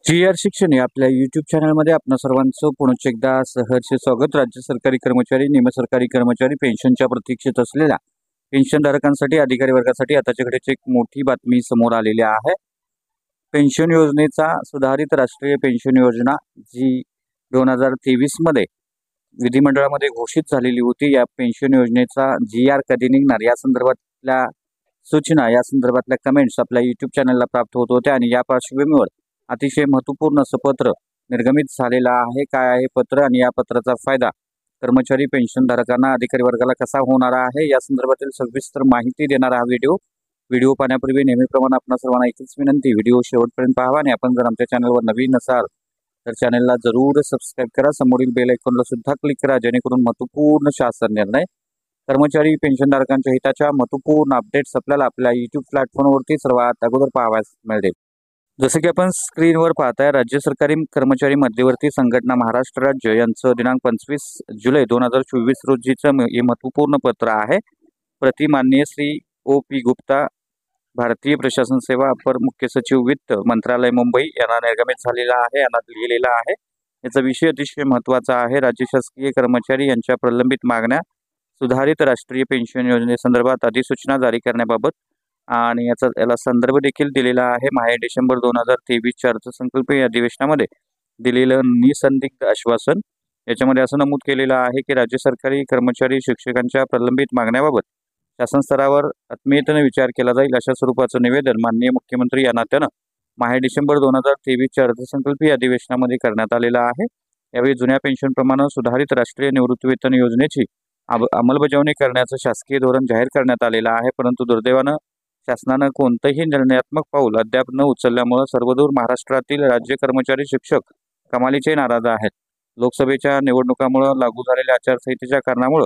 G.R.. शिक्षण या आपल्या यूट्यूब चॅनलमध्ये आपणा सर्वांचं पुनश्च एकदा सहर्ष स्वागत। राज्य सरकारी कर्मचारी, निमसरकारी कर्मचारी, पेन्शनच्या प्रतीक्षेत असलेल्या पेन्शनधारकांसाठी, अधिकारी वर्गासाठी आताच्याकडेची एक मोठी बातमी समोर आलेली आहे। पेन्शन योजनेचा सुधारित राष्ट्रीय पेन्शन योजना जी 2023 मध्ये विधिमंडळामध्ये घोषित झालेली होती। या पेन्शन योजनेचा जी.आर. कधी निघणार या संदर्भातल्या सूचना, या संदर्भातल्या कमेंट्स आपल्या यूट्यूब चॅनलला प्राप्त होत होत्या आणि या पार्श्वभूमीवर अतिशय महत्त्वपूर्ण असं पत्र निर्गमित झालेलं आहे। काय आहे पत्र आणि या पत्राचा फायदा कर्मचारी, पेन्शनधारकांना, अधिकारी वर्गाला कसा होणार आहे या संदर्भातील सविस्तर माहिती देणारा हा व्हिडिओ पाहण्यापूर्वी नेहमीप्रमाणे आपणा सर्वांना एकच विनंती, व्हिडिओ शेवटपर्यंत पाहावा आणि आपण जर आमच्या चॅनलवर नवीन असाल तर चॅनलला जरूर सबस्क्राईब करा। समोरील बेल आयकॉनला सुद्धा क्लिक करा, जेणेकरून महत्त्वपूर्ण शासन निर्णय, कर्मचारी पेन्शनधारकांच्या हिताच्या महत्त्वपूर्ण अपडेट्स आपल्याला आपल्या यूट्यूब प्लॅटफॉर्मवरती सर्वात अगोदर पाहावयास मिळतील। जसे की आपण स्क्रीनवर पाहताय, राज्य सरकारी कर्मचारी मध्यवर्ती संघटना महाराष्ट्र राज्य यांचं दिनांक 25 जुलै 2024 रोजीचं हे महत्त्वपूर्ण पत्र आहे। प्रति माननीय श्री O.P. गुप्ता, भारतीय प्रशासन सेवा, अपर मुख्य सचिव वित्त मंत्रालय मुंबई यांना निर्गमित झालेला आहे, यांना लिहिलेला आहे। याचा विषय अतिशय महत्त्वाचा आहे। राज्य शासकीय कर्मचारी यांच्या प्रलंबित मागण्या सुधारित राष्ट्रीय पेन्शन योजनेसंदर्भात अधिसूचना जारी करण्याबाबत आणि याला संदर्भ देखील दिलेला आहे। माहे डिसेंबर 2023च्या अर्थसंकल्पीय अधिवेशनामध्ये दिलेलं निसंदिग्ध आश्वासन। याच्यामध्ये असं नमूद केलेलं आहे की राज्य सरकारी कर्मचारी शिक्षकांच्या प्रलंबित मागण्याबाबत शासन स्तरावर आत्मीयतेने विचार केला जाईल, अशा स्वरूपाचं निवेदन माननीय मुख्यमंत्री या नात्यानं माहे डिसेंबर 2023च्या अर्थसंकल्पीय अधिवेशनामध्ये करण्यात आलेलं आहे। यावेळी जुन्या पेन्शनप्रमाणे सुधारित राष्ट्रीय निवृत्तीवेतन योजनेची अंमलबजावणी करण्याचं शासकीय धोरण जाहीर करण्यात आलेलं आहे। परंतु दुर्दैवानं शासनानं कोणतंही निर्णयात्मक पाऊल अद्याप न उचलल्यामुळे सर्वदूर महाराष्ट्रातील राज्य कर्मचारी शिक्षक कमालीचे नाराज आहेत। लोकसभेच्या निवडणुकामुळे लागू झालेल्या आचारसंहितेच्या कारणामुळे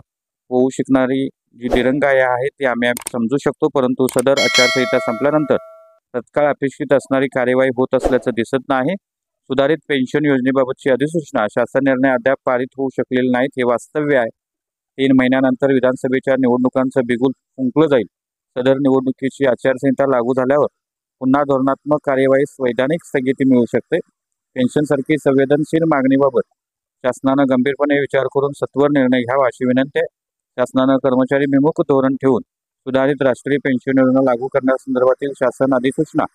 होऊ शकणारी जी दिरंगाई आहे ती आम्ही समजू शकतो, परंतु सदर आचारसंहिता संपल्यानंतर तत्काळ अपेक्षित असणारी कार्यवाही होत असल्याचं दिसत नाही। सुधारित पेन्शन योजनेबाबतची अधिसूचना, शासन निर्णय अद्याप पारित होऊ शकलेले नाहीत हे वास्तव्य आहे। 3 महिन्यानंतर विधानसभेच्या निवडणुकांचं बिगुल फुंकलं जाईल। सदर निवडणुकीची आचारसंहिता लागू झाल्यावर पुन्हा धोरणात्मक कार्यवाहीस वैधानिक स्थगिती मिळू शकते। पेन्शनसारखी संवेदनशील मागणीबाबत शासनानं गंभीरपणे विचार करून सत्वर निर्णय घ्यावा अशी विनंती आहे। शासनानं कर्मचारी विमुख धोरण ठेवून सुधारित राष्ट्रीय पेन्शन योजना लागू करण्यासंदर्भातील शासन अधिसूचना,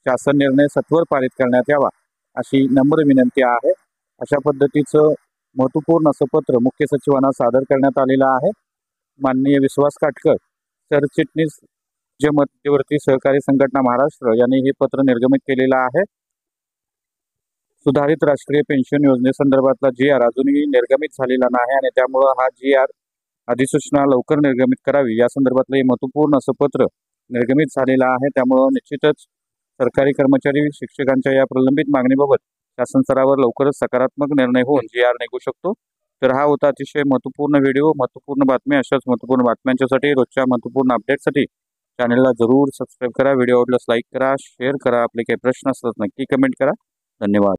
शासन निर्णय सत्वर पारित करण्यात यावा अशी नम्र विनंती आहे। अशा पद्धतीचं महत्त्वपूर्ण असं पत्र मुख्य सचिवांना सादर करण्यात आलेलं आहे। माननीय विश्वास काटकर, सरचिटणीस जे मध्यवर्ती सहकारी संघटना महाराष्ट्र यांनी हे पत्र निर्गमित केलेलं आहे। सुधारित राष्ट्रीय पेन्शन योजनेसंदर्भातला जी.आर. अजूनही निर्गमित झालेला नाही आणि त्यामुळे हा जी.आर. अधिसूचना लवकर निर्गमित करावी या संदर्भातलं हे महत्त्वपूर्ण असं पत्र निर्गमित झालेलं आहे। त्यामुळे निश्चितच सरकारी कर्मचारी शिक्षकांच्या या प्रलंबित मागणीबाबत शासन स्तरावर लवकरच सकारात्मक निर्णय होऊन जी.आर. निघू शकतो। तर हा होता अतिशय महत्त्वपूर्ण व्हिडिओ, महत्त्वपूर्ण बातमी। अशाच महत्त्वपूर्ण बातम्यांच्यासाठी, रोजच्या महत्त्वपूर्ण अपडेटसाठी चॅनलला जरूर सबस्क्राईब करा। व्हिडिओ आवडल्यास लाईक करा, शेअर करा। आपले काही प्रश्न असतात नक्की कमेंट करा। धन्यवाद।